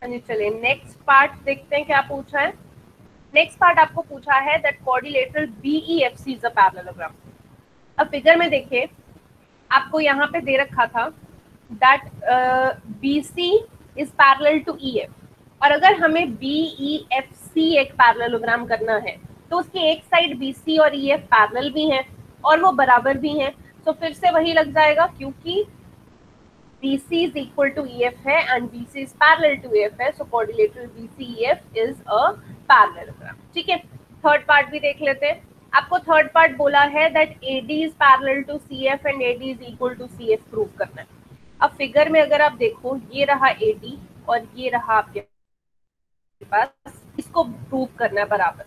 जी चलिए next part देखते हैं क्या पूछा है। नेक्स्ट पार्ट आपको पूछा है that quadrilateral BEFC is a parallelogram. अब फिगर में देखिए आपको यहाँ पे दे रखा था that BC is parallel to EF, और अगर हमें BEFC एक पैरेललोग्राम करना है तो उसकी एक साइड BC और EF पैरेलल भी है और वो बराबर भी हैं, तो फिर से वही लग जाएगा क्योंकि BC is equal to EF है and BC is parallel to EF है, so quadrilateral BCEF is a parallelogram। ठीक है, थर्ड पार्ट भी देख लेते हैं। आपको थर्ड पार्ट बोला है that AD is parallel to CF and AD is equal to CF prove करना है। अब फिगर में अगर आप देखो ये रहा AD और ये रहा आपके पास, इसको प्रूव करना है बराबर।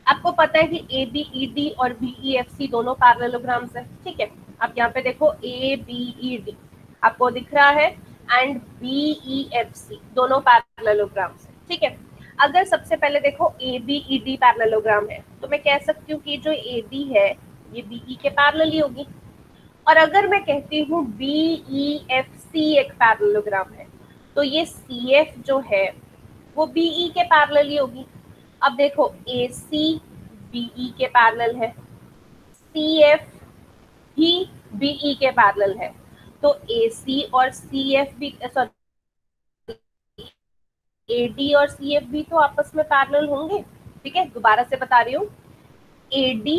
आपको पता है कि ABED और BEFC दोनों पैरेललोग्राम्स है। ठीक है, अब यहाँ पे देखो ABED आपको दिख रहा है एंड BEFC दोनों पैरेललोग्राम्स है। ठीक है, अगर सबसे पहले देखो ABED पैरेललोग्राम है तो मैं कह सकती हूँ कि जो AD है ये BE के पैरेलल ही होगी, और अगर मैं कहती हूँ BEFC एक पैरेललोग्राम है तो ये CF जो है वो BE के पैरेलल ही होगी। अब देखो AC BE के पैरेलल है, CF भी BE के पैरेलल है, तो AC और CF भी सॉरी AD और CF भी तो आपस में पैरेलल होंगे। ठीक है, दोबारा से बता रही हूँ, AD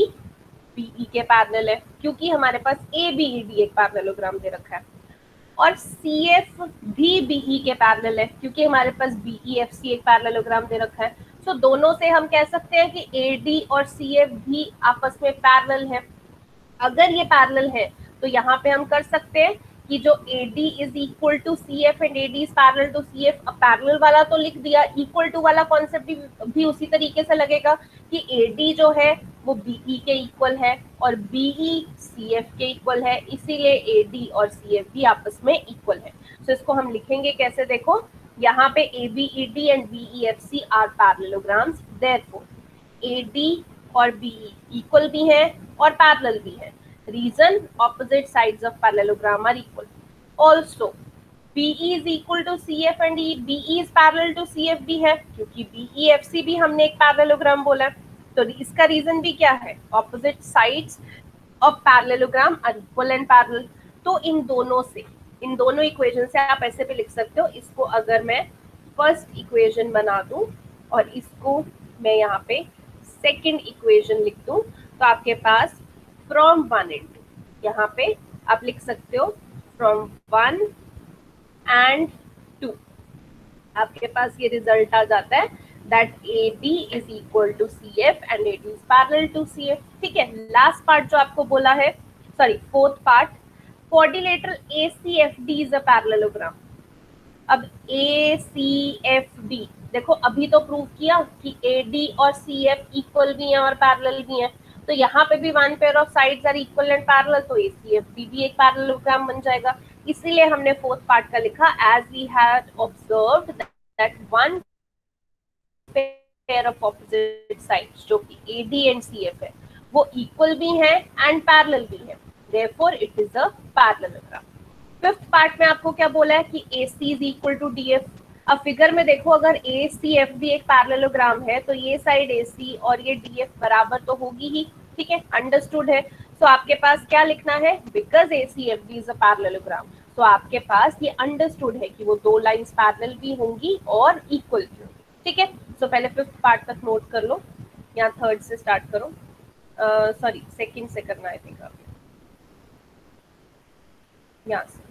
BE के पैरेलल है क्योंकि हमारे पास ABED एक पैरेललोग्राम दे रखा है, और CF भी BE के पैरेलल है क्योंकि हमारे पास BEFC एक पैरेललोग्राम दे रखा है। तो दोनों से हम कह सकते हैं कि AD और CF भी आपस में पैरेलल है। अगर ये पैरेलल है तो यहाँ पे हम कर सकते हैं कि जो AD is equal to CF and AD is parallel to CF। अब पैरेलल वाला तो लिख दिया, इक्वल टू वाला कॉन्सेप्ट भी उसी तरीके से लगेगा कि AD जो है वो BE के इक्वल है और BE CF के इक्वल है, इसीलिए AD और CF भी आपस में इक्वल है। तो इसको हम लिखेंगे कैसे, देखो यहाँ पे ABED and BEFC are parallelograms, therefore AD और BE इक्वल भी है और पैरेलल भी है। Reason opposite sides of parallelogram are equal. Also BE is equal to CF and BE is parallel to CF भी है क्योंकि BEFC भी हमने एक पैरेललोग्राम बोला है। तो इसका रीजन भी क्या है, opposite sides of parallelogram are equal and parallel. तो इन दोनों इक्वेशन से आप ऐसे भी लिख सकते हो। इसको अगर मैं फर्स्ट इक्वेशन बना दूं और इसको मैं यहाँ पे सेकंड इक्वेशन लिख दूं तो आपके पास फ्रॉम 1 and 2 यहाँ पे आप लिख सकते हो फ्रॉम 1 and 2 आपके पास ये रिजल्ट आ जाता है that AD is equal to CF and AD is parallel to CF। ठीक है, लास्ट पार्ट जो आपको बोला है, sorry fourth part, quadrilateral ACFD is a parallelogram। अब ACFD देखो अभी तो प्रूव किया कि AD और CF इक्वल भी हैं और पैरेलल भी हैं, तो यहाँ पे भी one pair of sides are equal and parallel, तो ACFD भी एक पैरेललोग्राम बन जाएगा। इसीलिए हमने फोर्थ पार्ट का लिखा as we had observed that one pair of opposite sides जो कि AD एंड CF है वो इक्वल भी हैं एंड पैरेलल भी हैं, therefore it is a parallelogram. Fifth part में आपको क्या बोला है कि AC is equal to DF। अब फिगर में देखो अगर ACF भी एक पैरेललोग्राम है तो ये साइड AC और ये DF बराबर तो होगी ही। ठीक है, अंडरस्टूड है। तो आपके पास क्या लिखना है, because ACFD is a parallelogram, तो आपके पास ये अंडरस्टूड है कि वो दो लाइंस पैरेलल भी होंगी और इक्वल भी होंगी। ठीक है, तो पहले फिफ्थ पार्ट तक नोट कर लो, यहाँ थर्ड से स्टार्ट करो, सॉरी सेकंड से करना है, थिंक यहाँ से।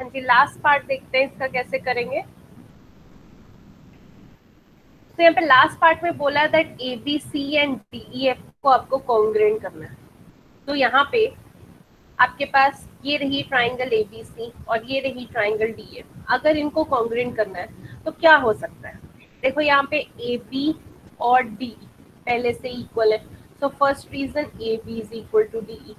हाँ जी, लास्ट पार्ट देखते हैं इसका कैसे करेंगे। तो यहाँ पे लास्ट पार्ट में बोला that A B C and D E F को आपको कॉन्ग्रुएंट करना है। तो यहाँ पे आपके पास ये रही ट्राइंगल ए बी सी और ये रही ट्राइंगल डी एफ। अगर इनको कॉन्ग्रुएंट करना है तो क्या हो सकता है? देखो यहाँ पे ए बी और डी पहले से इक्वल है, so first reason A B is equal to D E.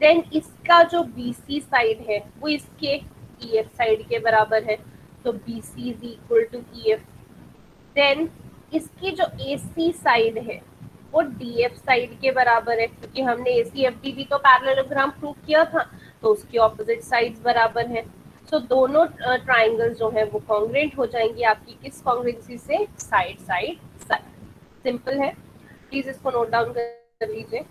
Then इसका जो बी सी साइड है वो इसके ई एफ साइड के बराबर है, तो B C is equal to E F. Then इसकी जो ए सी साइड है वो डी एफ साइड के बराबर है, क्योंकि हमने ए सी एफ डी भी तो पैरेललोग्राम प्रूव किया था, तो उसकी ऑपोजिट साइड्स बराबर है। सो दोनों ट्राइंगल्स जो है वो कॉन्ग्रुएंट हो जाएंगे आपकी किस कॉन्ग्रुएंसी से? Side side side. सिंपल है, प्लीज इसको नोट डाउन कर लीजिए।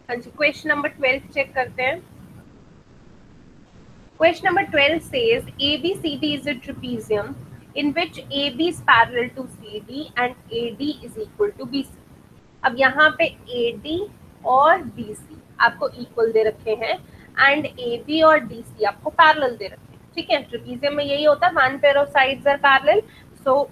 हाँ जी, क्वेश्चन नंबर 12 चेक करते हैं। Question number 12 says ABCD is a trapezium in which AB is parallel to CD and AD is equal to BC. अब यहाँ पे AD और BC आपको इक्वल दे रखे हैं एंड AB और DC आपको पैरेलल दे रखे हैं। ठीक है, ट्रेपेजियम में यही होता है, one pair of sides are parallel, so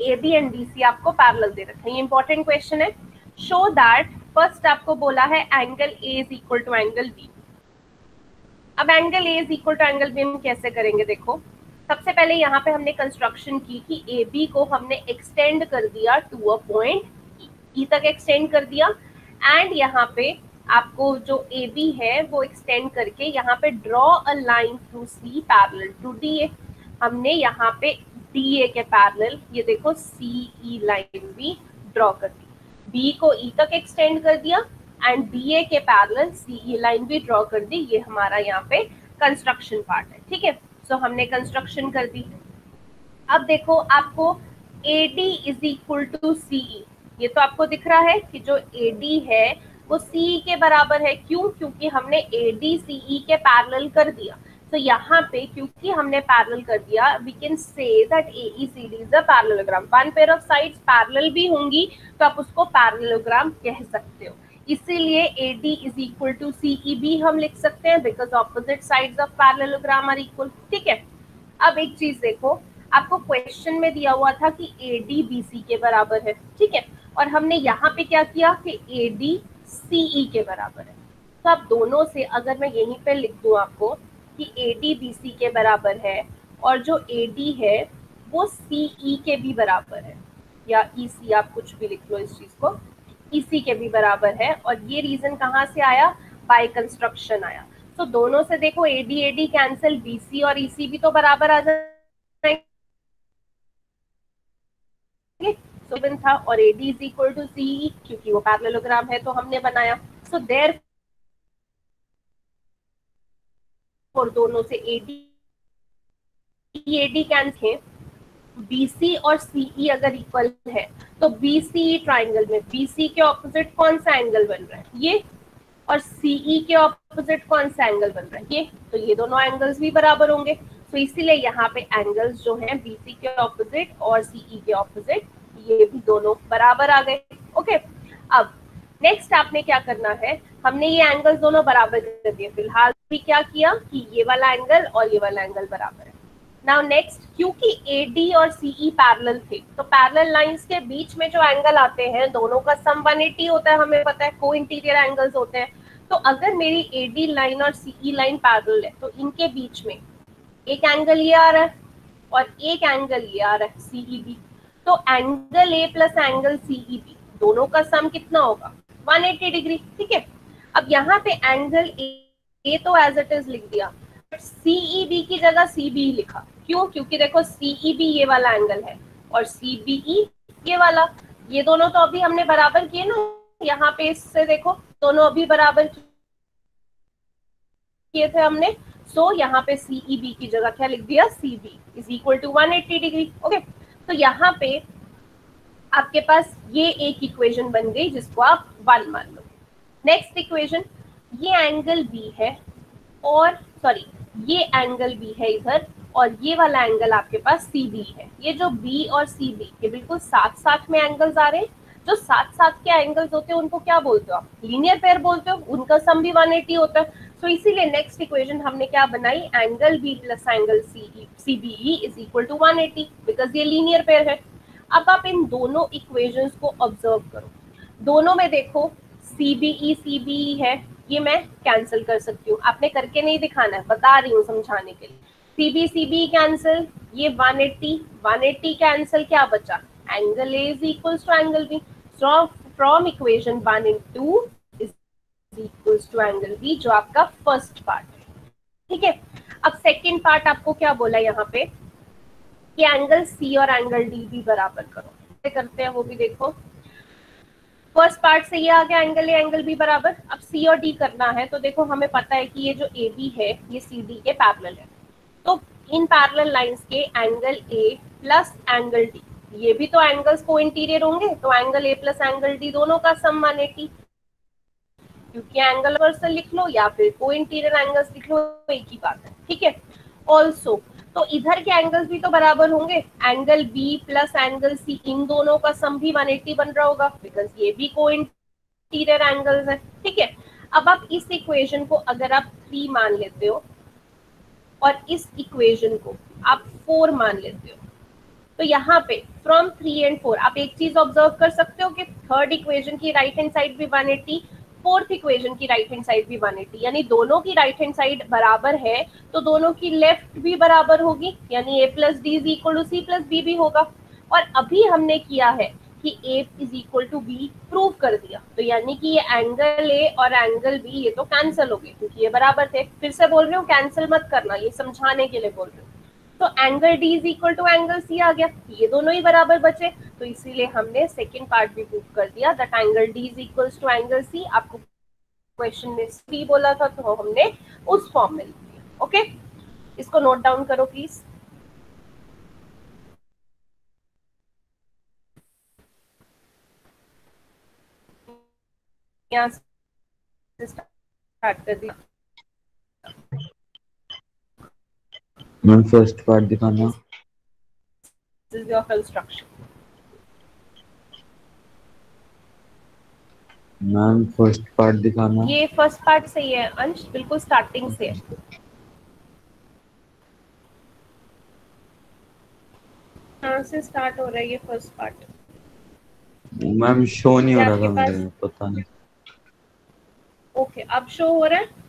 AB and BC आपको पैरेलल दे रखे हैं। ये इंपॉर्टेंट क्वेश्चन है। शो दैट फर्स्ट आपको बोला है angle A is equal to angle B। अब angle A is equal to angle B हम कैसे करेंगे? देखो, सबसे पहले यहाँ पे हमने कंस्ट्रक्शन की कि ए बी को हमने एक्सटेंड कर दिया टू अ पॉइंट ई तक एक्सटेंड कर दिया, एंड यहाँ पे आपको जो ए बी है वो एक्सटेंड करके यहाँ पे draw a line through C parallel to D A. हमने यहाँ पे डी ए के पैरेलल ये देखो सी ई लाइन भी ड्रॉ कर दी, बी को ई तक एक्सटेंड कर दिया एंड बी ए के पैरेलल सीई लाइन भी ड्रॉ कर दी। ये हमारा यहाँ पे कंस्ट्रक्शन पार्ट है। ठीक है, सो हमने कंस्ट्रक्शन कर दी। अब देखो आपको AD is equal to CE, ये तो आपको दिख रहा है कि जो AD है वो CE के बराबर है। क्यों? क्योंकि हमने AD CE के पैरेलल कर दिया। तो यहाँ पे क्योंकि हमने पैरेलल कर दिया, we can say that AECD is a parallelogram. One pair of sides parallel भी होंगी तो आप उसको पैरेललोग्राम कह सकते हो, इसीलिए AD is equal to CE भी हम लिख सकते हैं because opposite sides of parallelogram are equal. ठीक है, अब एक चीज देखो, आपको क्वेश्चन में दिया हुआ था कि AD BC के बराबर है। ठीक है, और हमने यहाँ पे क्या किया कि AD CE के बराबर है। तो अब दोनों से अगर मैं यहीं पे लिख दूं आपको कि AD BC के बराबर है और जो AD है वो CE के भी बराबर है, या EC आप कुछ भी लिख लो इस चीज को, इसी के भी बराबर है। और ये रीजन कहाँ से आया? बाय कंस्ट्रक्शन आया। तो दोनों से देखो AD AD कैंसिल, BC और EC भी तो बराबर आ जाएंगे। सो गिवन था, और AD is equal to CE क्योंकि वो पैरेललोग्राम है तो हमने बनाया। सो देयर और दोनों से AD कैंसिल, BC और CE अगर इक्वल है तो BCE ट्राइंगल में BC के ऑपोजिट कौन सा एंगल बन रहा है? ये और सीई के ऑपोजिट कौन सा एंगल बन रहा है, ये, तो ये दोनों एंगल्स भी बराबर होंगे। तो इसीलिए यहाँ पे एंगल्स जो हैं बीसी के ऑपोजिट और सीई के ऑपोजिट ये भी दोनों बराबर आ गए। ओके, अब नेक्स्ट आपने क्या करना है, हमने ये एंगल्स दोनों बराबर कर दिए, फिलहाल भी क्या किया कि ये वाला एंगल और ये वाला एंगल बराबर है। नाउ नेक्स्ट, क्योंकि AD और CE पैरेलल थे, तो पैरेलल लाइंस के बीच में जो एंगल आते हैं दोनों का सम 180 होता है, हमें पता है, को इंटीरियर एंगल्स होते हैं। तो अगर मेरी AD लाइन और CE लाइन पैरेलल है तो इनके बीच में एक एंगल ये आ रहा है और एक एंगल ये आ रहा है CEB। तो angle A plus angle CEB दोनों का सम कितना होगा, 180 डिग्री। ठीक है, अब यहाँ पे एंगल A तो एज इट इज लिख दिया, सीईबी की जगह सीबी लिखा, क्यों, क्योंकि देखो सीईबी ये वाला एंगल है और सीबीई ये वाला, ये दोनों तो अभी हमने बराबर किए ना, यहाँ पे इससे देखो दोनों अभी बराबर किए थे हमने। सो यहाँ पे सीईबी की जगह क्या लिख दिया, CB is equal to 180 degree. Okay, तो यहाँ पे आपके पास ये एक इक्वेशन बन गई जिसको आप 1 मान लो। नेक्स्ट इक्वेशन, ये एंगल बी है और सॉरी ये एंगल बी है इधर और ये वाला एंगल आपके पास सी बी है। ये जो बी और सी बी ये बिल्कुल साथ साथ में एंगल्स आ रहे हैं। जो साथ साथ के एंगल्स होते हैं उनको क्या बोलते हो आप, लीनियर पेयर बोलते हो, उनका सम भी 180 होता है। तो इसीलिए नेक्स्ट इक्वेशन हमने क्या बनाई, angle B plus angle C B E is equal to 180, because ये लीनियर पेयर है। अब आप इन दोनों इक्वेशंस को ऑब्जर्व करो, दोनों में देखो सीबीई है, ये मैं कैंसिल कर सकती हूँ, आपने करके नहीं दिखाना है, बता रही हूँ समझाने के लिए। सीबी कैंसिल, ये 180 कैंसिल, क्या बचा, angle A is equals to angle B. From equation 1 and 2 is equals to angle B, जो आपका फर्स्ट पार्ट है। ठीक है, अब सेकेंड पार्ट आपको क्या बोला यहाँ पे कि एंगल सी और एंगल डी भी बराबर करो, कैसे करते हैं वो भी देखो। फर्स्ट पार्ट से ये आ गया एंगल ए एंगल बी बराबर, अब सी और डी करना है। तो देखो हमें पता है कि ये जो ए बी है ये सी डी के पैरेलल है, तो इन पैरेलल लाइंस के angle A plus angle D, ये भी तो एंगल्स को इंटीरियर होंगे, तो angle A plus angle D दोनों का सम 180, क्योंकि एंगल वर्सल लिख लो या फिर को इंटीरियर एंगल्स लिख लो, एक ही बात है। ठीक है, ऑल्सो तो इधर के एंगल्स भी तो बराबर होंगे, angle B plus angle C इन दोनों का सम भी 180 बन रहा होगा, बिकॉज ये भी को इंटीरियर एंगल्स है। ठीक है, अब आप इस इक्वेशन को अगर आप 3 मान लेते हो और इस इक्वेशन को आप 4 मान लेते हो, तो यहाँ पे फ्रॉम 3 and 4 आप एक चीज ऑब्जर्व कर सकते हो कि थर्ड इक्वेशन की राइट हैंड साइड भी 180, फोर्थ इक्वेशन की राइट हैंड साइड भी 180, यानी दोनों की राइट हैंड साइड बराबर है, तो दोनों की लेफ्ट भी बराबर होगी, यानी a plus D is equal to C plus B भी होगा। और अभी हमने किया है कि a is equal to B prove कर दिया, तो यानी कि ये एंगल a और एंगल b ये तो कैंसिल हो गए क्योंकि ये बराबर थे। फिर से बोल रही हूँ कैंसिल मत करना, ये समझाने के लिए बोल रही हूँ। तो angle D is equal to angle C आ गया, ये दोनों ही बराबर बचे, तो इसीलिए हमने सेकेंड पार्ट भी प्रूव कर दिया that angle D is equal to angle C. आपको क्वेश्चन में सी बोला था तो हमने उस फॉर्म में लिख दिया। ओके, इसको नोट डाउन करो प्लीज। यहाँ से स्टार्ट कर दिया। मैम फर्स्ट पार्ट दिखाना। This is your construction. Ma'am first part दिखाना। ये फर्स्ट पार्ट सही है अंश, बिल्कुल स्टार्टिंग से है। कहाँ से स्टार्ट हो रहा है ये फर्स्ट पार्ट, मैम शो नहीं ये हो रहा आपके था पास, मुझे, पता नहीं। ओके अब शो हो रहा है।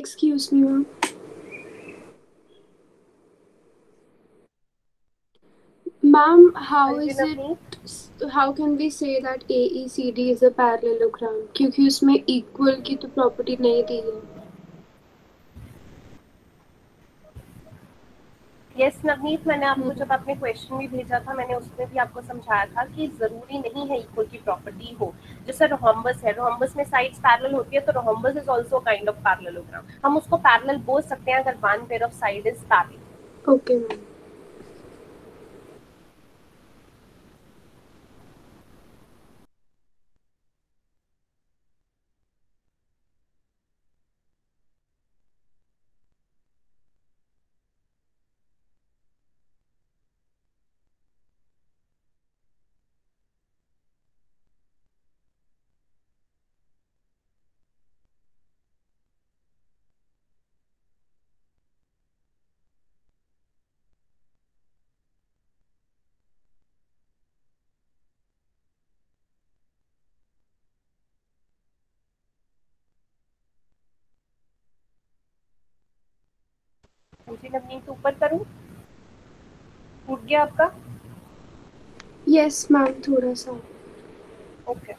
Excuse me, ma'am. Ma'am, हाँ जी Navneet. how can we say that AECD is a parallelogram? क्योंकि उसमें equal की तो property नहीं दी है. यस नवनीत, मैंने आपको जब आपने क्वेश्चन भी भेजा था मैंने उसमें भी आपको समझाया था कि जरूरी नहीं है इक्वल की प्रॉपर्टी हो। जैसे रोहम्बस है, रोहम्बस में साइड्स पैरेलल होती है तो rhombus is also kind of parallelogram. हम उसको पैरेलल बोल सकते हैं अगर one pair of side is parallel. Okay, ma'am. हाँ जी नवनीत, ऊपर करूँ? टूट गया आपका? Yes, ma'am, थोड़ा सा. ओके।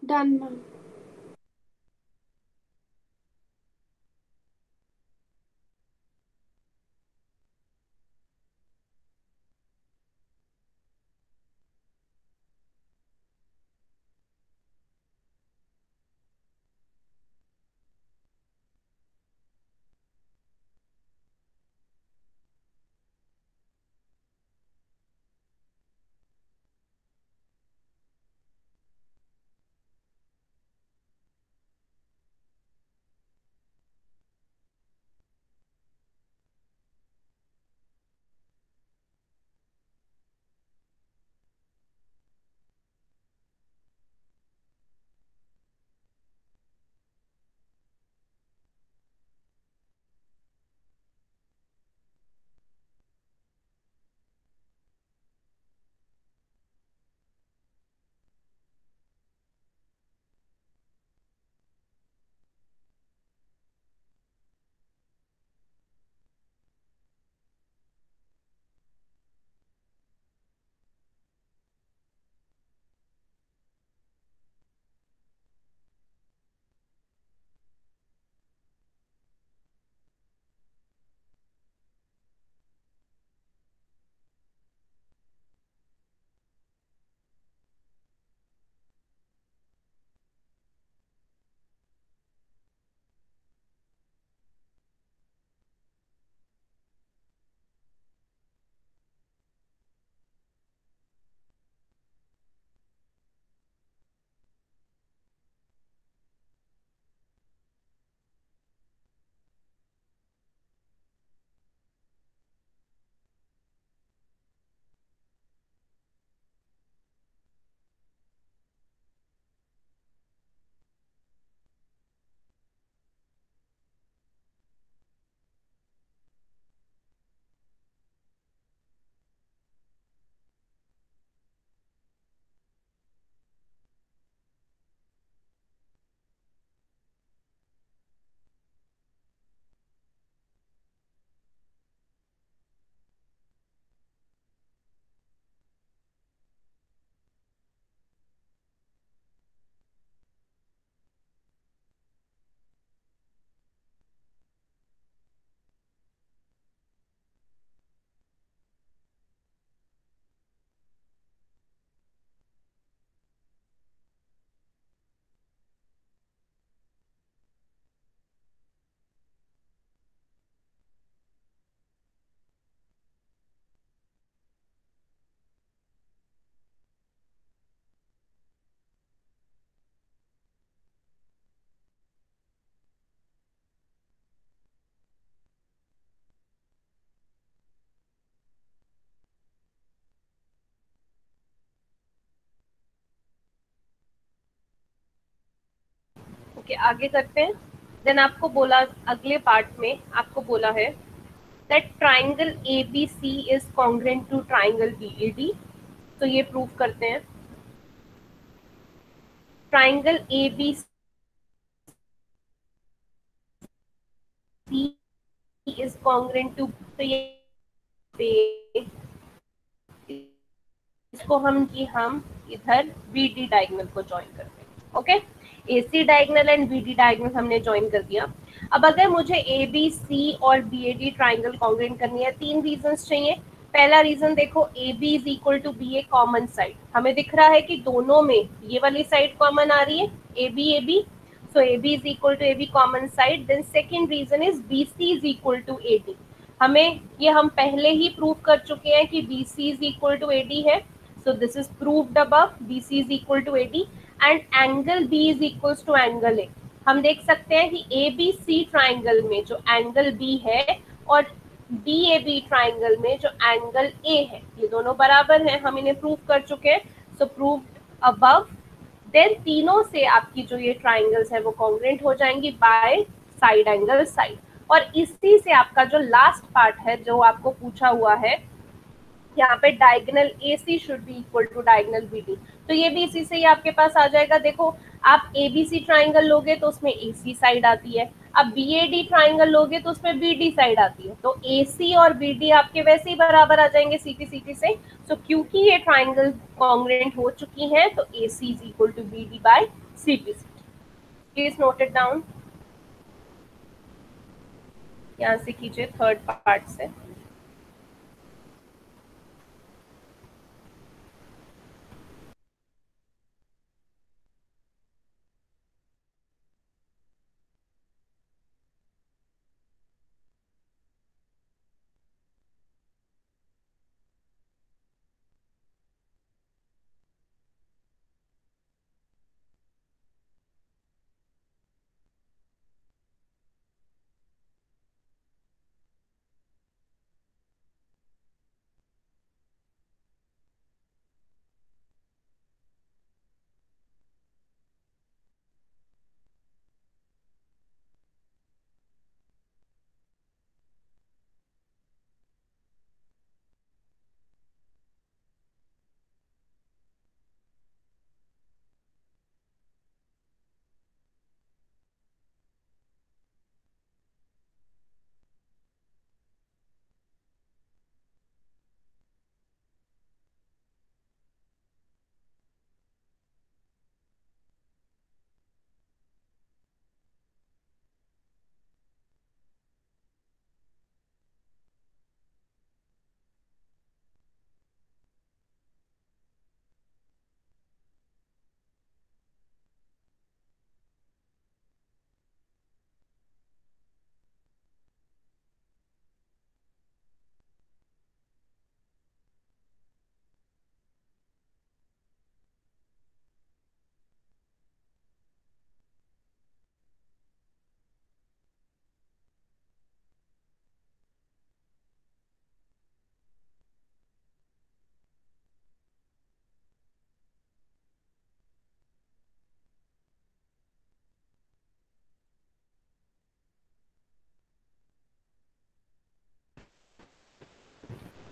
Done, ma'am. ओके आगे करते हैं। देन आपको बोला अगले पार्ट में आपको बोला है that triangle ABC is congruent to triangle BAD। तो ये प्रूव करते हैं। Triangle ABC is congruent to, तो ये इसको हम इधर BD डायगोनल को ज्वाइन करते हैं। Okay, AC diagonal and BD diagonal हमने ज्वाइन कर दिया। अब अगर मुझे ABC और BAD ट्राइंगल कॉन्ग्रुएंट करनी है, 3 रीजंस चाहिए। पहला रीजन देखो, AB is equal to BA common side, हमें दिख रहा है कि दोनों में ये वाली साइड कॉमन आ रही है, AB so AB is equal to AB common side. Then second reason is BC is equal to AD, हमें ये हम पहले ही प्रूव कर चुके हैं कि BC is equal to AD है। So this is proved above, BC is equal to AD and angle B is equals to angle A। हम देख सकते हैं कि ABC ट्राइंगल में जो एंगल B है और BAB ट्राइंगल में जो एंगल A है, ये दोनों बराबर हैं, हम इन्हें प्रूव कर चुके हैं। सो प्रूव्ड अबव। देन तीनों से आपकी जो ये ट्राइंगल्स है वो कॉन्ग्रुएंट हो जाएंगी बाय साइड एंगल साइड। और इसी से आपका जो लास्ट पार्ट है जो आपको पूछा हुआ है यहाँ पे, diagonal AC should be equal to diagonal BD, तो ये भी इसी से ही आपके पास आ जाएगा। देखो आप ABC ट्राइंगल लोगे तो उसमें AC साइड आती है, अब BAD ट्राइंगल लोगे तो उसमें BD साइड आती है, तो AC और BD आपके वैसे ही बराबर आ जाएंगे CT से। तो क्योंकि ये ट्राइंगल कॉन्ग्रुएंट हो चुकी हैं तो AC is equal to BD by CT। Please note it down, यहाँ से कीजिए थर्ड पार्ट से।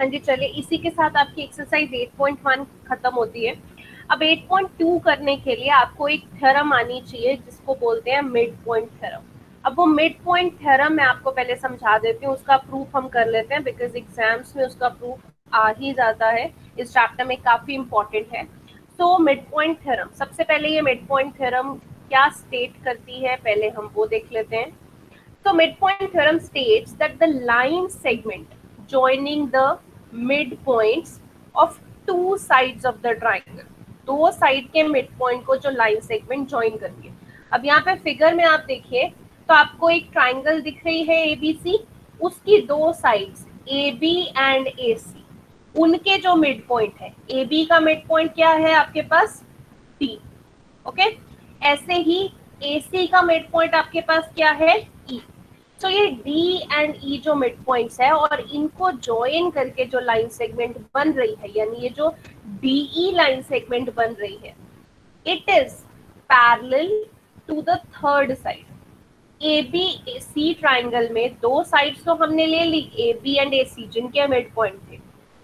हाँ जी, चलिए इसी के साथ आपकी एक्सरसाइज 8.1 खत्म होती है। अब 8.2 करने के लिए आपको एक थ्योरम आनी चाहिए जिसको बोलते हैं मिड पॉइंट थ्योरम। अब वो मिड पॉइंट थ्योरम मैं आपको पहले समझा देती हूँ, उसका प्रूफ हम कर लेते हैं बिकॉज एग्जाम्स में उसका प्रूफ आ ही जाता है, इस चैप्टर में काफी इंपॉर्टेंट है। तो मिड पॉइंट थ्योरम, सबसे पहले ये मिड पॉइंट थ्योरम क्या स्टेट करती है पहले हम वो देख लेते हैं। So midpoint theorem states that the line segment joining the midpoints of two sides of the triangle, दो साइड के midpoint को जो line segment join करती है। अब यहाँ पे फिगर में आप देखिए तो आपको एक ट्राइंगल दिख रही है ABC, उसकी दो साइड्स AB एंड AC, उनके जो मिड पॉइंट है, AB का मिड पॉइंट क्या है आपके पास D, ओके। ऐसे ही AC का मिड पॉइंट आपके पास क्या है E। तो ये D एंड E जो मिड पॉइंट्स है और इनको ज्वाइन करके जो लाइन सेगमेंट बन रही है, यानी ये जो DE लाइन सेगमेंट बन रही है, it is parallel to the third side. A B C triangle में दो साइड्स तो हमने ले ली, ए बी एंड ए सी, जिनके मिड पॉइंट थे।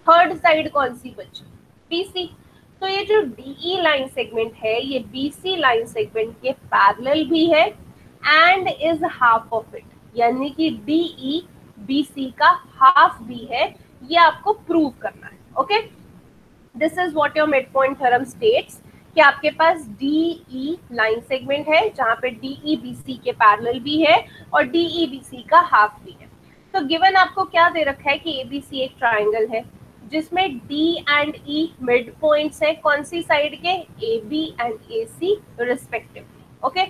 थर्ड साइड कौन सी बची? B C. तो ये जो डीई लाइन सेगमेंट है ये बी सी लाइन सेगमेंट के पैरेलल भी है and is half of it, यानी कि डीई बी सी का हाफ भी है, ये आपको प्रूव करना है। Okay, this is what your mid point theorem states कि आपके पास डीई लाइन सेगमेंट है जहां पे डीई बीसी के पैरेलल भी है और डीई बीसी का हाफ भी है। तो गिवन आपको क्या दे रखा है कि एबीसी एक ट्राइंगल है जिसमें D and E mid points है, कौन सी साइड के? A B and A C respectively. Okay,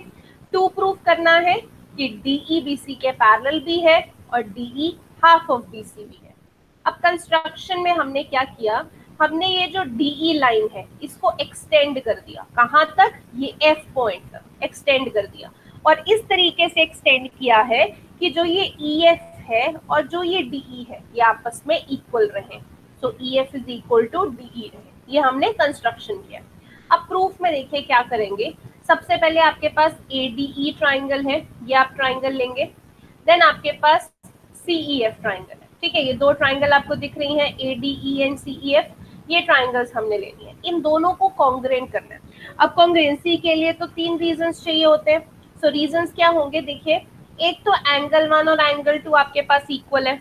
to prove करना है कि डीई बीसी के पैरेलल भी है और डीई हाफ ऑफ बीसी भी है। अब कंस्ट्रक्शन में हमने क्या किया, हमने ये जो डीई लाइन है इसको एक्सटेंड कर दिया, कहाँ तक? ये एफ पॉइंट तक एक्सटेंड कर दिया, और इस तरीके से एक्सटेंड किया है कि जो ये ई एफ है और जो ये डीई है ये आपस में इक्वल रहे। So E F is equal to DE रहे, ये हमने कंस्ट्रक्शन किया। अब प्रूफ में देखिए क्या करेंगे। सबसे पहले आपके पास ए डी ई ट्राइंगल है, ये आप ट्राइंगल लेंगे। देन आपके पास सी ई एफ ट्राइंगल है, ठीक है, ये दो ट्राइंगल आपको दिख रही हैं, A D E and C E F, ये ट्राइंगल्स हमने लेनी है। इन दोनों को कॉन्ग्रुएंट करना है। अब कॉन्ग्रुएंसी के लिए तो तीन रीजंस चाहिए होते हैं। सो रीजंस क्या होंगे देखिए, एक तो एंगल 1 और एंगल 2 आपके पास इक्वल है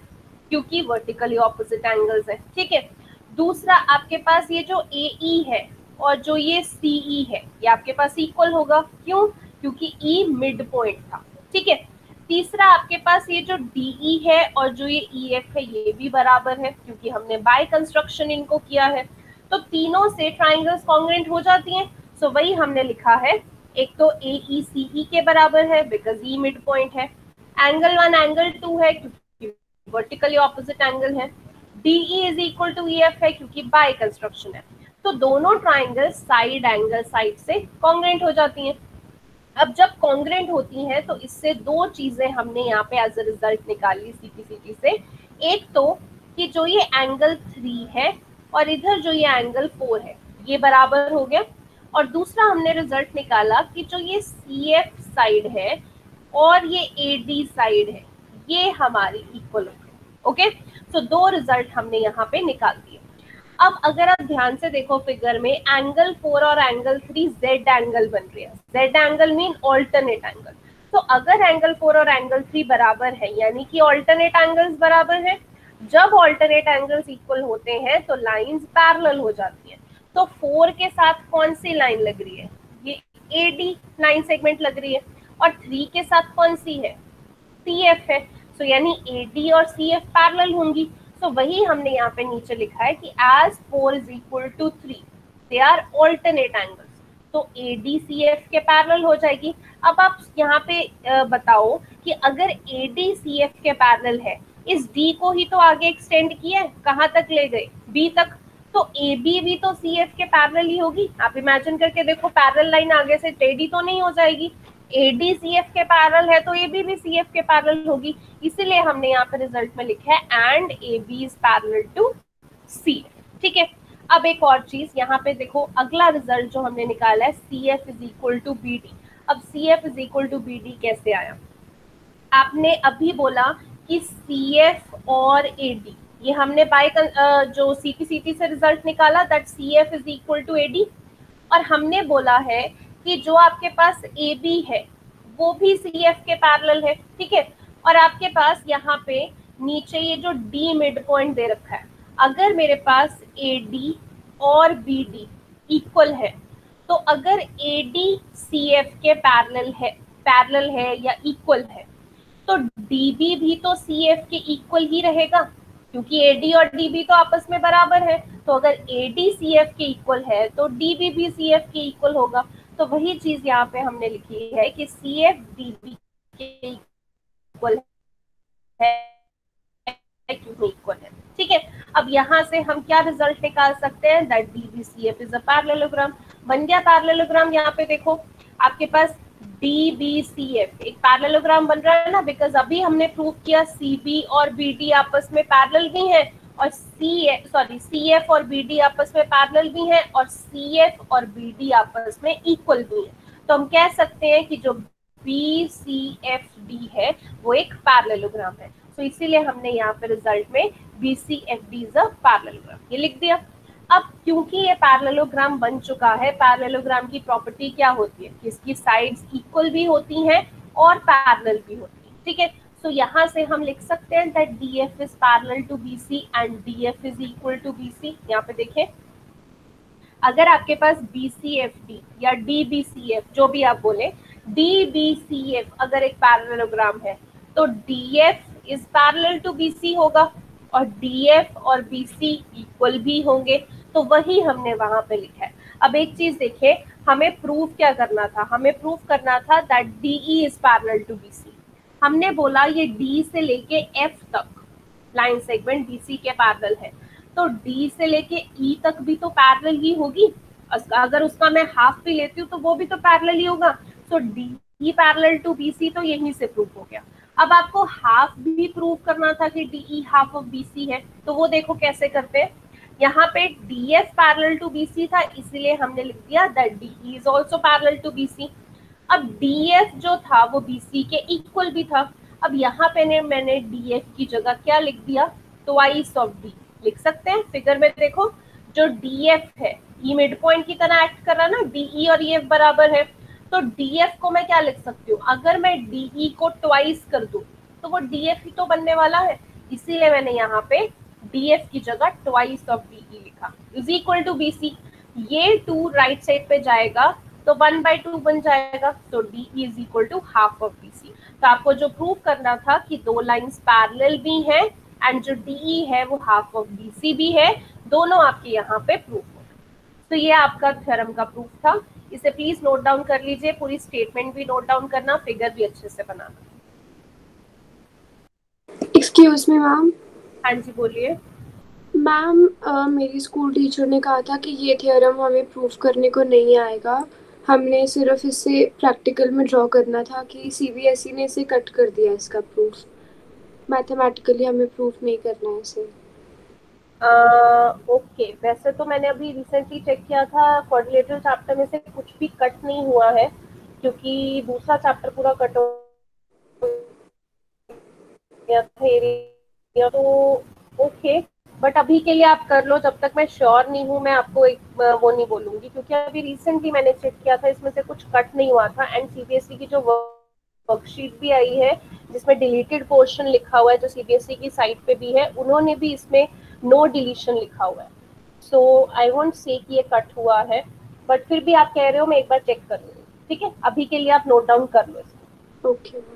क्योंकि वर्टिकली ऑपोजिट एंगल्स है, ठीक है। दूसरा आपके पास ये जो ए ई है और जो ये सी ई है ये आपके पास इक्वल होगा, क्यों? क्योंकि ई मिड पॉइंट था, ठीक है। तीसरा आपके पास ये जो डीई है और जो ये ई एफ है ये भी बराबर है क्योंकि हमने बाय कंस्ट्रक्शन इनको किया है। तो तीनों से ट्राइंगल्स कॉन्ग्रुएंट हो जाती हैं। सो वही हमने लिखा है, एक तो ए ई सी ई के बराबर है बिकॉज ई मिड पॉइंट है, एंगल 1 एंगल 2 है क्योंकि वर्टिकली ऑपोजिट एंगल है, DE is equal to E F है क्योंकि बाय कंस्ट्रक्शन है। तो दोनों ट्राइंगल साइड एंगल साइड से कॉन्ग्रुएंट हो जाती हैं। अब जब कॉन्ग्रुएंट होती हैं तो इससे दो चीजें हमने यहाँ पे एज अ रिजल्ट निकाली सीपीसीटी से। एक तो कि जो ये एंगल 3 है और इधर जो ये एंगल 4 है ये बराबर हो गया, और दूसरा हमने रिजल्ट निकाला कि जो ये सी एफ साइड है और ये ए डी साइड है ये हमारी इक्वल हो गई। ओके, तो दो रिजल्ट हमने यहाँ पे निकाल दिए। अब अगर आप ध्यान से देखो फिगर में, एंगल 4 और एंगल 3 जेड एंगल बन रही है। Z angle mean alternate angle. तो अगर एंगल 4 और एंगल 3 बराबर है यानी कि ऑल्टरनेट एंगल्स बराबर है। जब ऑल्टरनेट एंगल्स इक्वल होते हैं तो लाइंस पैरेलल हो जाती हैं। तो 4 के साथ कौन सी लाइन लग रही है? ये ए डी लाइन सेगमेंट लग रही है, और 3 के साथ कौन सी है? सी एफ है। सो यानी ए डी और सी एफ पैरेलल होंगी। तो वही हमने यहाँ पे नीचे लिखा है कि as 4 is equal to 3 they are alternate angles, तो ADCF के पैरेलल हो जाएगी। अब आप यहाँ पे बताओ कि अगर ADCF के पैरेलल है, इस D को ही तो आगे एक्सटेंड किया है, कहाँ तक ले गए? B तक। तो AB भी तो CF के पैरेलल ही होगी। आप इमेजिन करके देखो, पैरेलल लाइन आगे से टेढ़ी तो नहीं हो जाएगी। AD CF के पैरेलल है तो AB भी CF के पैरेलल होगी, इसीलिए हमने यहाँ पे रिजल्ट में लिखा है and AB is parallel to CF, ठीक है। अब एक और चीज यहाँ पे देखो, अगला रिजल्ट जो हमने निकाला है CF is equal to BD। अब CF is equal to BD कैसे आया? आपने अभी बोला कि CF और AD, ये हमने बाय जो CPCT से रिजल्ट निकाला that CF is equal to AD, और हमने बोला है कि जो आपके पास AB है वो भी CF के पैरेलल है, ठीक है। और आपके पास यहाँ पे नीचे ये जो D मिड पॉइंट दे रखा है, अगर मेरे पास AD और BD इक्वल है तो अगर AD CF के पैरेलल है या इक्वल है तो DB भी तो CF के इक्वल ही रहेगा क्योंकि AD और DB तो आपस में बराबर है। तो अगर AD CF के इक्वल है तो DB भी CF के इक्वल होगा। तो वही चीज यहाँ पे हमने लिखी है कि CF DB के इक्वल है, इक्वल है, ठीक है। अब यहाँ से हम क्या रिजल्ट निकाल सकते हैं? That DBCF is a parallelogram. बन गया पैरेललोग्राम। यहाँ पे देखो आपके पास DBCF एक पैरेललोग्राम बन रहा है ना, बिकॉज अभी हमने प्रूव किया CB और BD आपस में पैरेलल भी हैं और CF और BD आपस में पैरेलल भी हैं और CF और BD आपस में इक्वल भी हैं। तो हम कह सकते हैं कि जो बी सी एफ डी है वो एक पैरेललोग्राम है। तो इसीलिए हमने यहाँ पे रिजल्ट में B C F D is a parallelogram ये लिख दिया। अब क्योंकि ये पैरेललोग्राम बन चुका है, पैरेललोग्राम की प्रॉपर्टी क्या होती है कि इसकी साइड्स इक्वल भी होती हैं और पैरेलल भी होती है, ठीक है। तो यहाँ से हम लिख सकते हैं that D F is parallel to B C and D F is equal to B C. यहाँ पे देखें, अगर आपके पास बी सी एफ डी या डी बी सी एफ जो भी आप बोले, डी बी सी एफ अगर एक पैरेललोग्राम है तो D F is parallel to B C होगा और डी एफ और बी सी इक्वल भी होंगे, तो वही हमने वहां पे लिखा है। अब एक चीज देखिए, हमें प्रूफ क्या करना था, हमें प्रूफ करना था that D E is parallel to B C. हमने बोला ये डी से लेके एफ तक लाइन सेगमेंट बीसी के पैरेलल है, तो डी से लेके ई तक भी तो पैरेलल ही होगी। अगर उसका मैं हाफ भी लेती हूँ तो वो भी तो पैरेलल ही होगा। तो D E parallel to BC तो यहीं से प्रूफ हो गया। अब आपको हाफ भी प्रूफ करना था कि D E half of BC है, तो वो देखो कैसे करते हैं। यहाँ पे D F parallel to BC था, इसीलिए हमने लिख दिया that D E is also parallel to BC. अब डी एफ जो था वो बीसी के इक्वल भी था। अब यहाँ पे मैंने डी एफ की जगह क्या लिख दिया, ट्वाइस ऑफ डी लिख सकते हैं। फिगर में देखो, जो डी एफ है ये मिड पॉइंट की तरह एक्ट कर रहा ना, डीई और ई एफ बराबर है, तो डी एफ को मैं क्या लिख सकती हूँ, अगर मैं डीई को ट्वाइस कर दूं तो वो डी एफ ही तो बनने वाला है। इसीलिए मैंने यहाँ पे डी एफ की जगह ट्वाइस ऑफ डीई लिखा is equal to B C. ये टू राइट साइड पे जाएगा तो 1/2 बन जाएगा, तो D is equal to half of B C. तो आपको जो प्रूव करना था कि दो लाइंस पैरेलल भी हैं एंड जो डीई है वो हाफ ऑफ बीसी भी है, दोनों आपके यहाँ पे प्रूफ हो। तो ये आपका थ्योरम का प्रूफ था। इसे प्लीज नोट डाउन कर लीजिए, पूरी स्टेटमेंट भी नोट डाउन करना, फिगर भी अच्छे से बनाना। Excuse me ma'am. हाँ जी बोलिए। मैम मेरी स्कूल टीचर ने कहा था कि ये थ्योरम हमें प्रूफ करने को नहीं आएगा, हमने सिर्फ इसे प्रैक्टिकल में ड्रॉ करना था कि सीबीएसई ने इसे कट कर दिया इसका प्रूफ। मैथमेटिकली हमें प्रूफ नहीं करना है इसे। ओके, वैसे तो मैंने अभी रिसेंटली चेक किया था, क्वाड्रिलेटरल चैप्टर में से कुछ भी कट नहीं हुआ है क्योंकि दूसरा चैप्टर पूरा कट हो गया था एरिया, तो ओके। बट अभी के लिए आप कर लो, जब तक मैं श्योर नहीं हूँ मैं आपको एक वो नहीं बोलूंगी, क्योंकि अभी रिसेंटली मैंने चेक किया था, इसमें से कुछ कट नहीं हुआ था। एंड सीबीएसई की जो वर्कशीट भी आई है जिसमें डिलीटेड पोर्शन लिखा हुआ है, जो सीबीएसई की साइट पे भी है, उन्होंने भी इसमें नो डिलीशन लिखा हुआ है। सो आई वोंट से कि ये कट हुआ है, बट फिर भी आप कह रहे हो, मैं एक बार चेक कर लूंगी, ठीक है। अभी के लिए आप नोट डाउन कर लो इसको। ओके।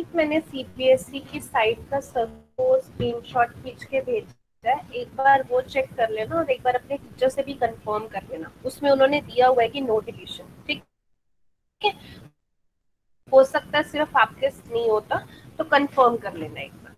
think मैंने सीबीएसई की साइट का सबको स्क्रीनशॉट खींच के भेजा है, एक बार वो चेक कर लेना और एक बार अपने टीचर से भी कंफर्म कर लेना। उसमें उन्होंने दिया हुआ है कि नो डिलीशन, ठीक है। हो सकता है सिर्फ आपके नहीं होता, तो कंफर्म कर लेना एक बार।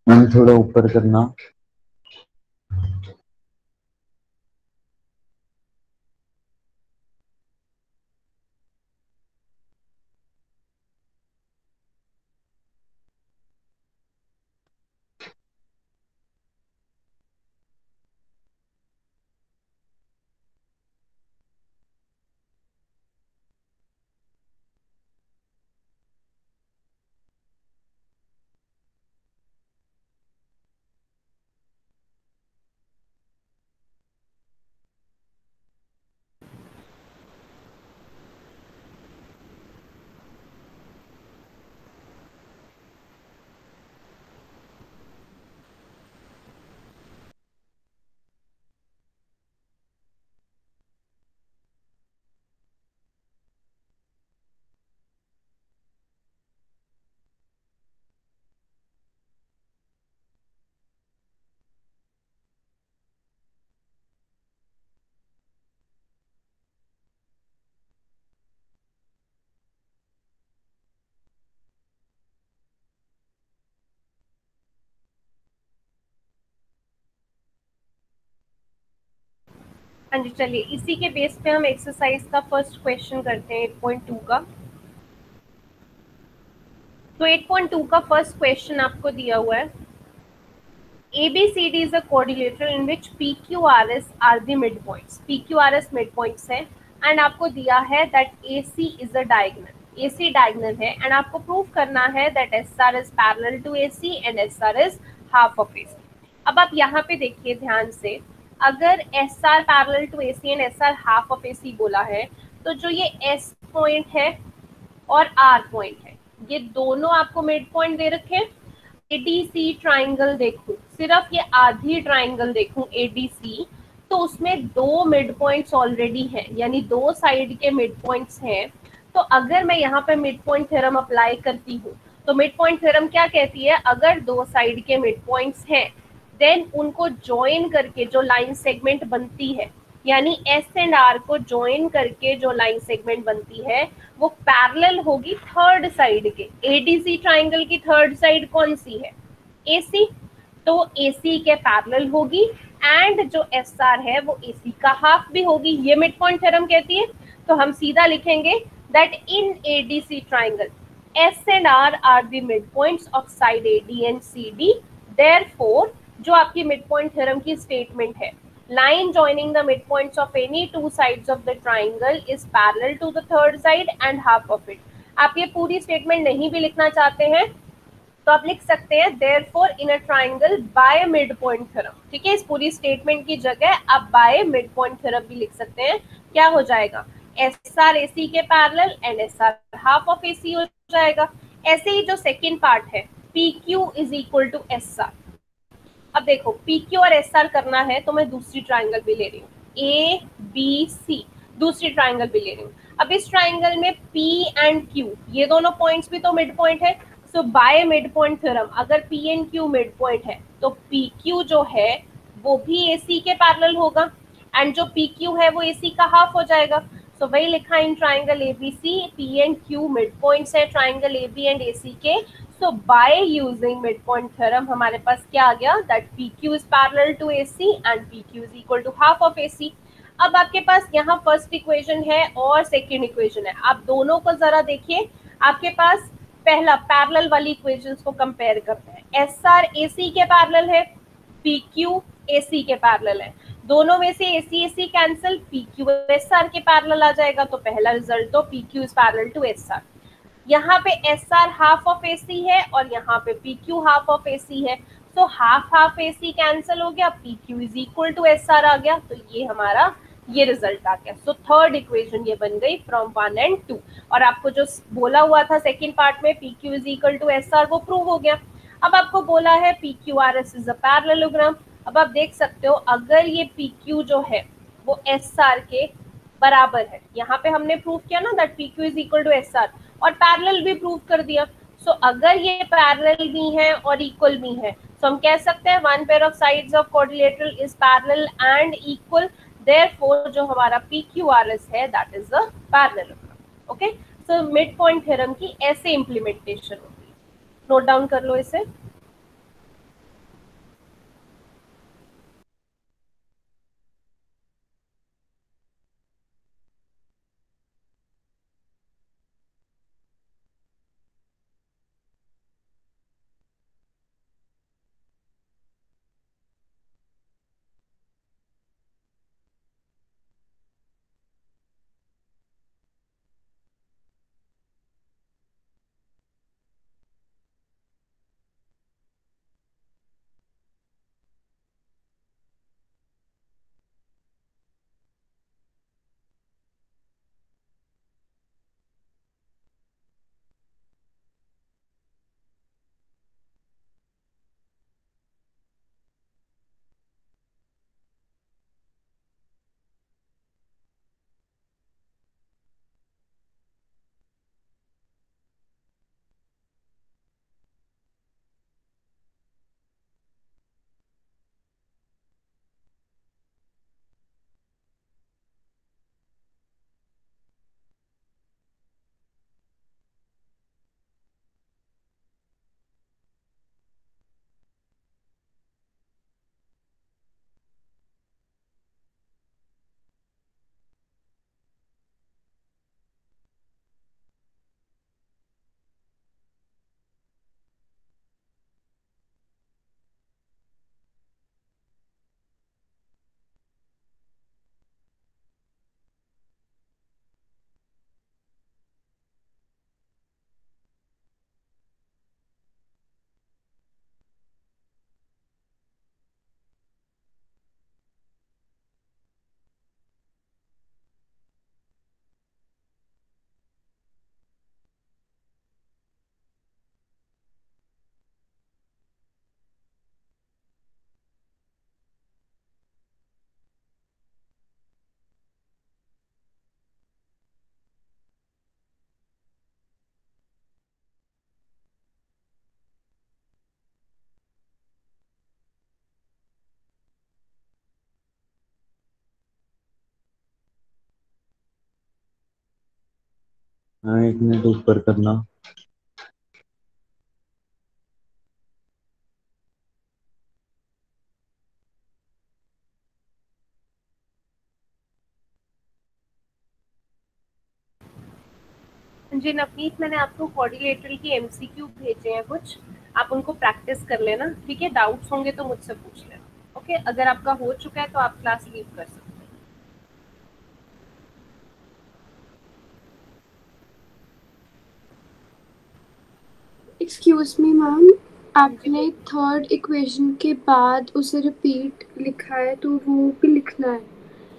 मैम थोड़ा ऊपर करना। हाँ जी, चलिए इसी के बेस पे हम एक्सरसाइज का फर्स्ट क्वेश्चन करते हैं 8.2 का। तो 8.2 का फर्स्ट क्वेश्चन आपको दिया हुआ है, ABCD is a quadrilateral in which PQRS are the midpoints. PQRS midpoints है एंड आपको दिया है that AC is a diagonal. AC diagonal है एंड आपको प्रूव करना है that SR is parallel to AC and SR is half of AC. अब आप यहाँ पे देखिए ध्यान से, अगर SR parallel to AC and SR half of AC बोला है, तो जो ये S पॉइंट है और R पॉइंट है, ये दोनों आपको मिड पॉइंट दे रखे हैं। ADC ट्राइंगल देखो, सिर्फ ये आधी ट्राइंगल देखूं एडीसी, तो उसमें 2 मिड पॉइंट्स ऑलरेडी हैं, यानी 2 साइड के मिड पॉइंट्स हैं। तो अगर मैं यहाँ पे मिड पॉइंट थ्योरम अप्लाई करती हूँ, तो मिड पॉइंट थ्योरम क्या कहती है, अगर 2 साइड के मिड पॉइंट्स हैं देन उनको ज्वाइन करके जो लाइन सेगमेंट बनती है, यानी एस एंड आर को ज्वाइन करके जो लाइन सेगमेंट बनती है वो पैरेलल होगी थर्ड साइड के। एडीसी ट्राइंगल की थर्ड साइड कौन सी है, एसी, तो एसी के पैरेलल होगी एंड जो एस आर है वो एसी का हाफ भी होगी, ये मिड पॉइंट थ्योरम कहती है। तो हम सीधा लिखेंगे that in ADC triangle S and R are the mid points of side AD and CD, therefore जो आपकी मिड पॉइंट थ्योरम की स्टेटमेंट है, line joining the midpoints of any two sides of the triangle is parallel to the third side and half of it। आप ये पूरी statement नहीं भी लिखना चाहते हैं तो आप लिख सकते हैं therefore in a triangle by midpoint theorem। ठीक है, इस पूरी स्टेटमेंट की जगह आप by midpoint theorem भी लिख सकते हैं। क्या हो जाएगा, एस आर ए सी के parallel and S R half of A C हो जाएगा। ऐसे ही जो सेकेंड पार्ट है P Q is equal to S R. अब देखो पी क्यू और एस आर करना है तो मैं दूसरी ट्राइंगल भी ले रही हूँ, ए बी सी दूसरी ट्राइंगल भी ले रही हूँ। अब इस ट्राइंगल में पी एंड क्यू ये दोनों पॉइंट्स भी तो मिड पॉइंट है। सो बाय मिड पॉइंट थ्योरम अगर P and Q mid point है तो पी क्यू जो है वो भी ए सी के पैरेलल होगा एंड जो पी क्यू है वो ए सी का हाफ हो जाएगा। सो वही लिखा in triangle ABC P and Q mid points है triangle A B and A C के। So by using midpoint theorem हमारे पास क्या आ गया, that PQ is parallel to AC and PQ is equal to half of AC। अब आपके पास यहाँ first equation है और सेकेंड इक्वेशन है, आप दोनों को जरा देखिए। आपके पास पहला पैरेलल वाली इक्वेशंस को कंपेयर करते हैं। एस आर ए सी के पैरेलल है, पी क्यू ए सी के पैरेलल है, दोनों में से A C cancel, P Q S R के पैरेलल आ जाएगा। तो पहला रिजल्ट तो P Q is parallel to S R. यहाँ पे S R half of A C है और यहाँ पे P Q half of A C है। तो half half A C cancel हो गया, P Q is equal to S R आ गया। तो ये हमारा ये रिजल्ट आ गया। सो थर्ड इक्वेशन ये बन गई फ्रॉम 1 एंड 2। और आपको जो बोला हुआ था सेकेंड पार्ट में P Q is equal to S R वो प्रूव हो गया। अब आपको बोला है P Q R S is a parallelogram. अब आप देख सकते हो अगर ये पी क्यू जो है वो एस आर के बराबर है, यहाँ पे हमने प्रूव किया ना that P Q is equal to S R, और पैरेलल भी प्रूव कर दिया। सो अगर ये पैरेलल भी है और इक्वल भी है तो हम कह सकते हैं one pair of sides of quadrilateral is parallel and equal, therefore जो हमारा पी क्यू आर एस है that is a parallelogram. Okay, so mid point theorem की ऐसे इम्प्लीमेंटेशन होगी। नोट डाउन कर लो इसे। हाँ, 1 मिनट ऊपर करना। जी नवनीत, मैंने आपको क्वाड्रिलेटरल की एमसीक्यू भेजे हैं कुछ, आप उनको प्रैक्टिस कर लेना, ठीक है? डाउट्स होंगे तो मुझसे पूछ लेना, ओके? अगर आपका हो चुका है तो आप क्लास लीव कर सकते हैं। एक्सक्यूज मी मैम, जी आपने थर्ड इक्वेशन के बाद उसे रिपीट लिखा है तो वो भी लिखना है।